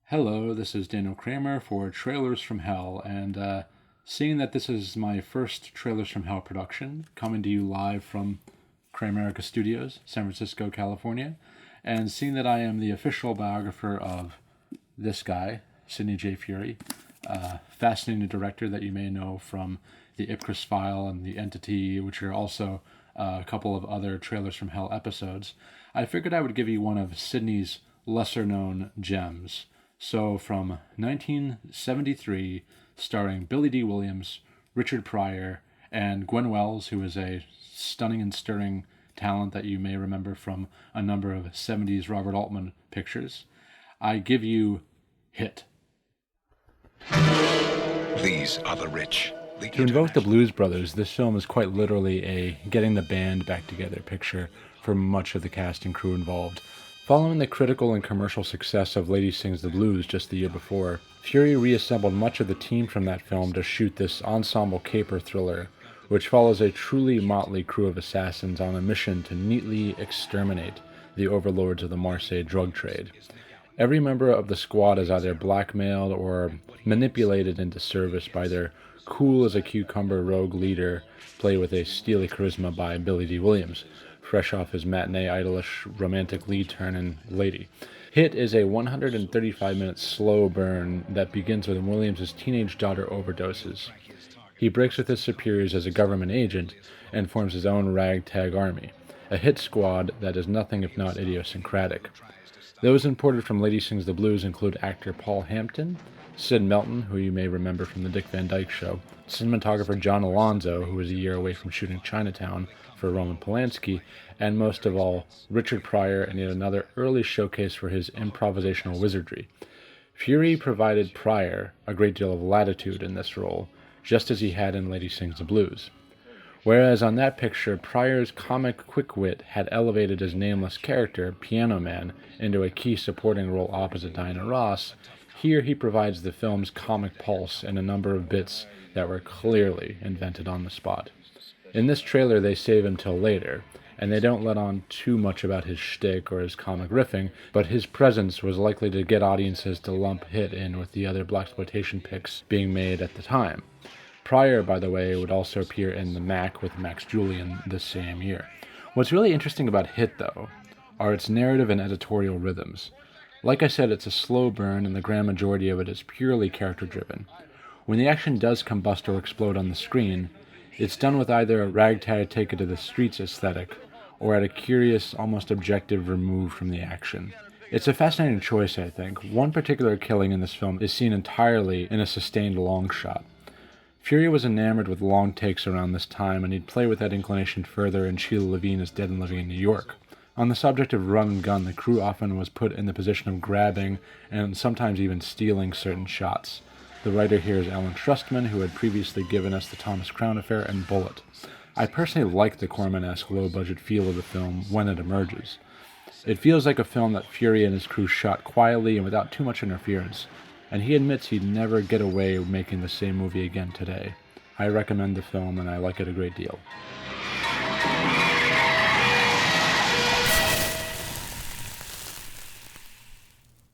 Hello, this is Daniel Kremer for Trailers from Hell, and seeing that this is my first Trailers from Hell production, coming to you live from Kremer Studios, San Francisco, California, and seeing that I am the official biographer of this guy, Sidney J. Furie, fascinating director that you may know from the Ipcris File and the Entity, which are also a couple of other Trailers from Hell episodes, I figured I would give you one of Sidney's lesser-known gems. So from 1973, starring Billy D. Williams, Richard Pryor, and Gwen Welles, who is a stunning and stirring talent that you may remember from a number of 70s Robert Altman pictures, I give you Hit. These are the rich. To invoke the Blues Brothers, this film is quite literally a getting the band back together picture for much of the cast and crew involved. Following the critical and commercial success of Lady Sings the Blues just the year before, Furie reassembled much of the team from that film to shoot this ensemble caper thriller, which follows a truly motley crew of assassins on a mission to neatly exterminate the overlords of the Marseille drug trade. Every member of the squad is either blackmailed or manipulated into service by their cool-as-a-cucumber rogue leader, played with a steely charisma by Billy D. Williams, fresh off his matinee idolish romantic lead turn in Lady. Hit is a 135-minute slow burn that begins when Williams' teenage daughter overdoses. He breaks with his superiors as a government agent and forms his own ragtag army, a hit squad that is nothing if not idiosyncratic. Those imported from Lady Sings the Blues include actor Paul Hampton, Sid Melton, who you may remember from The Dick Van Dyke Show, cinematographer John Alonzo, who was a year away from shooting Chinatown for Roman Polanski, and most of all, Richard Pryor, and yet another early showcase for his improvisational wizardry. Furie provided Pryor a great deal of latitude in this role, just as he had in Lady Sings the Blues. Whereas on that picture, Pryor's comic quick-wit had elevated his nameless character, Piano Man, into a key supporting role opposite Diana Ross, here he provides the film's comic pulse in a number of bits that were clearly invented on the spot. In this trailer, they save him till later, and they don't let on too much about his shtick or his comic riffing, but his presence was likely to get audiences to lump Hit in with the other blaxploitation picks being made at the time. Pryor, by the way, would also appear in The Mac with Max Julien this same year. What's really interesting about Hit, though, are its narrative and editorial rhythms. Like I said, it's a slow burn, and the grand majority of it is purely character-driven. When the action does combust or explode on the screen, it's done with either a ragtag take-it-to-the-streets aesthetic, or at a curious, almost objective remove from the action. It's a fascinating choice, I think. One particular killing in this film is seen entirely in a sustained long shot. Furie was enamored with long takes around this time, and he'd play with that inclination further in Sheila Levine is Dead and Living in New York. On the subject of run and gun, the crew often was put in the position of grabbing and sometimes even stealing certain shots. The writer here is Alan Trustman, who had previously given us the Thomas Crown Affair and Bullet. I personally like the Corman-esque low-budget feel of the film when it emerges. It feels like a film that Furie and his crew shot quietly and without too much interference, and he admits he'd never get away making the same movie again today. I recommend the film, and I like it a great deal.